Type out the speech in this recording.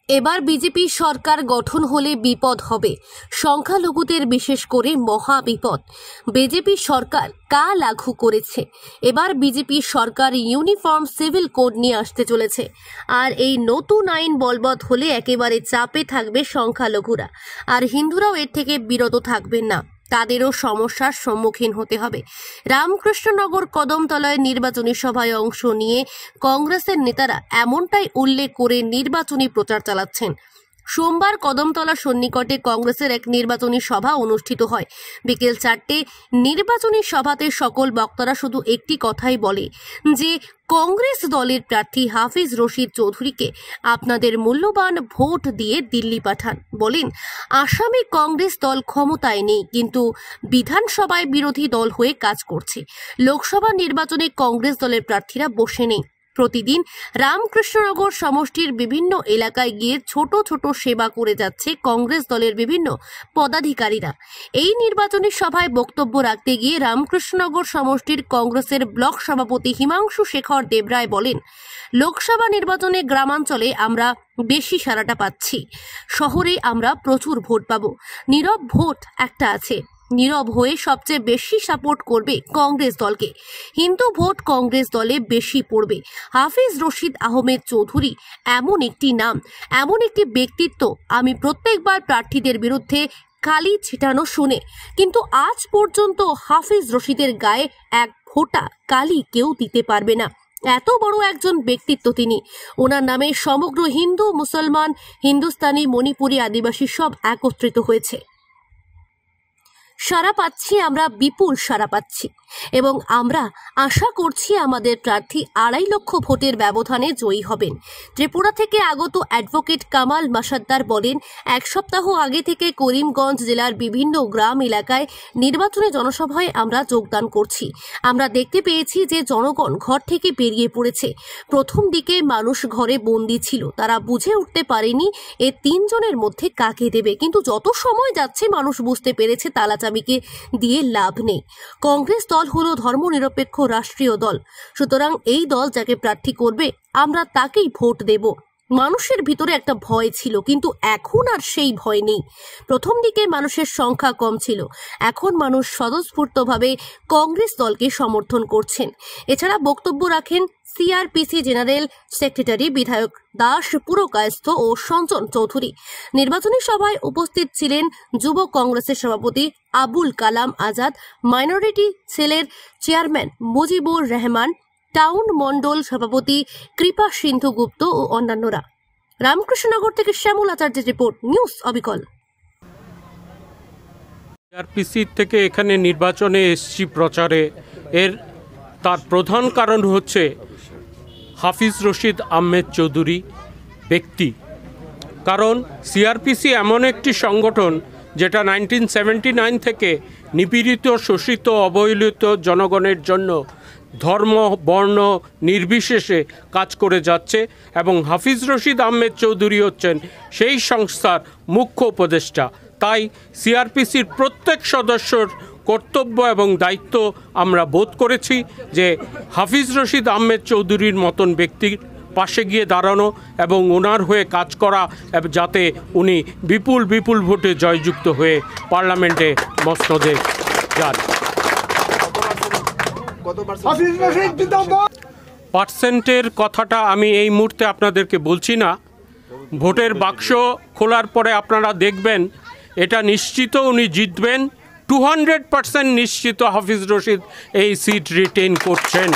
এবার বিজেপি সরকার গঠন হলে বিপদ হবে, সংখ্যালঘুদের বিশেষ করে মহা বিপদ। বিজেপি সরকার কা লাগু করেছে। এবার বিজেপি সরকার ইউনিফর্ম সিভিল কোড নিয়ে আসতে চলেছে, আর এই নতুন আইন বলবৎ হলে একেবারে চাপে থাকবে সংখ্যালঘুরা, আর হিন্দুরাও এর থেকে বিরত থাকবেন না, তাদেরও সমস্যার সম্মুখীন হতে হবে। রামকৃষ্ণনগর কদমতলায় নির্বাচনী সভায় অংশ নিয়ে কংগ্রেসের নেতারা এমনটাই উল্লেখ করে নির্বাচনী প্রচার চালাচ্ছেন। সোমবার কদমতলা সন্নিকটে কংগ্রেসের এক নির্বাচনী সভা অনুষ্ঠিত হয়। বিকেল 4টে নির্বাচনী সভাতে সকল বক্তারা শুধু একটি কথাই বলে যে কংগ্রেস দলের প্রার্থী হাফিজ রশিদ চৌধুরীকে আপনাদের মূল্যবান ভোট দিয়ে দিল্লি পাঠান। বলেন, আসামে কংগ্রেস দল ক্ষমতায় নেই, কিন্তু বিধানসভায় বিরোধী দল হয়ে কাজ করছে। লোকসভা নির্বাচনে কংগ্রেস দলের প্রার্থীরা বসে নেই। প্রতিদিন রামকৃষ্ণনগর সমষ্টির বিভিন্ন এলাকায় গিয়ে ছোট ছোট সেবা করে যাচ্ছে কংগ্রেস দলের বিভিন্ন পদাধিকারীরা। এই নির্বাচনী সভায় বক্তব্য রাখতে গিয়ে রামকৃষ্ণনগর সমষ্টির কংগ্রেসের ব্লক সভাপতি হিমাংশু শেখর দেবরায় বলেন, লোকসভা নির্বাচনে গ্রামাঞ্চলে আমরা বেশি সাড়াটা পাচ্ছি, শহরে আমরা প্রচুর ভোট পাবো। নীরব ভোট একটা আছে, নীরব হয়ে সবচেয়ে বেশি সাপোর্ট করবে কংগ্রেস দলকে। হিন্দু ভোট কংগ্রেস দলে বেশি পড়বে। হাফিজ রশিদ আহমেদ চৌধুরী এমন একটি নাম, এমন একটি ব্যক্তিত্ব, আমি প্রত্যেকবার প্রার্থীদের বিরুদ্ধে কালি ছিটানো শুনে, কিন্তু আজ পর্যন্ত হাফিজ রশিদের গায়ে এক ফোঁটা কালি কেউ দিতে পারবে না। এত বড় একজন ব্যক্তিত্ব তিনি। ওনার নামে সমগ্র হিন্দু, মুসলমান, হিন্দুস্তানি, মণিপুরী, আদিবাসী সব একত্রিত হয়েছে। সারা পাচ্ছি, আমরা বিপুল সারা পাচ্ছি, এবং আমরা আশা করছি আমাদের প্রার্থী 2.5 লক্ষ ভোটের ব্যবধানে জয়ী হবেন। ত্রিপুরা থেকে আগত অ্যাডভোকেট কামাল মাসাদ্দার বলেন, এক সপ্তাহ আগে থেকে করিমগঞ্জ জেলার বিভিন্ন গ্রাম এলাকায় নির্বাচনী জনসভায় আমরা যোগদান করছি। আমরা দেখতে পেয়েছি যে জনগণ ঘর থেকে বেরিয়ে পড়েছে। প্রথম দিকে মানুষ ঘরে বন্দী ছিল, তারা বুঝে উঠতে পারেনি এ 3 জনের মধ্যে কাকে দেবে, কিন্তু যত সময় যাচ্ছে মানুষ বুঝতে পেরেছে তালাচাবিকে দিয়ে লাভ নেই। কংগ্রেস দল হলো ধর্মনিরপেক্ষ রাষ্ট্রীয় দল, সুতরাং এই দল যাকে প্রার্থী করবে আমরা তাকেই ভোট দেব। মানুষের ভিতরে একটা ভয় ছিল, কিন্তু এখন আর সেই ভয় নেই। প্রথম দিকে মানুষের সংখ্যা কম ছিল, এখন মানুষ স্বতঃস্ফূর্তভাবে কংগ্রেস দলকে সমর্থন করছেন। এছাড়া বক্তব্য রাখেন সিআরপিসি জেনারেল সেক্রেটারি বিধায়ক দাস পুরকায়স্থ ও সঞ্জন চৌধুরী। নির্বাচনী সভায় উপস্থিত ছিলেন যুব কংগ্রেসের সভাপতি আবুল কালাম আজাদ, মাইনরিটি সেলের চেয়ারম্যান মুজিবুর রহমান, টাউন মন্ডল সভাপতি কৃপা সিন্ধু গুপ্ত ও অন্যান্যরা। রামকৃষ্ণনগর থেকে শ্যামল আচার্যের রিপোর্ট, নিউজ অবিকল। সিআরপিসি থেকে এখানে নির্বাচনে এসছি প্রচারে, তার প্রধান কারণ হচ্ছে হাফিজ রশিদ আহমেদ চৌধুরী ব্যক্তি। কারণ সিআরপিসি এমন একটি সংগঠন যেটা 1979 থেকে নিপীড়িত, শোষিত, অবহেলিত জনগণের জন্য ধর্ম, বর্ণ নির্বিশেষে কাজ করে যাচ্ছে, এবং হাফিজ রশিদ আহমেদ চৌধুরী হচ্ছেন সেই সংস্থার মুখ্য উপদেষ্টা। তাই সিআরপিসির প্রত্যেক সদস্যর কর্তব্য এবং দায়িত্ব আমরা বোধ করেছি যে হাফিজ রশিদ আহমেদ চৌধুরীর মতন ব্যক্তির পাশে গিয়ে দাঁড়ানো এবং ওনার হয়ে কাজ করা, যাতে উনি বিপুল বিপুল ভোটে জয়যুক্ত হয়ে পার্লামেন্টে মসনদে যান। পার্সেন্টের কথাটা আমি এই মুহূর্তে আপনাদেরকে বলছি না। ভোটের বাক্স খোলার পরে আপনারা দেখবেন এটা নিশ্চিত উনি জিতবেন। 200% নিশ্চিত হাফিজ রশিদ এই সিট রিটেইন করছেন।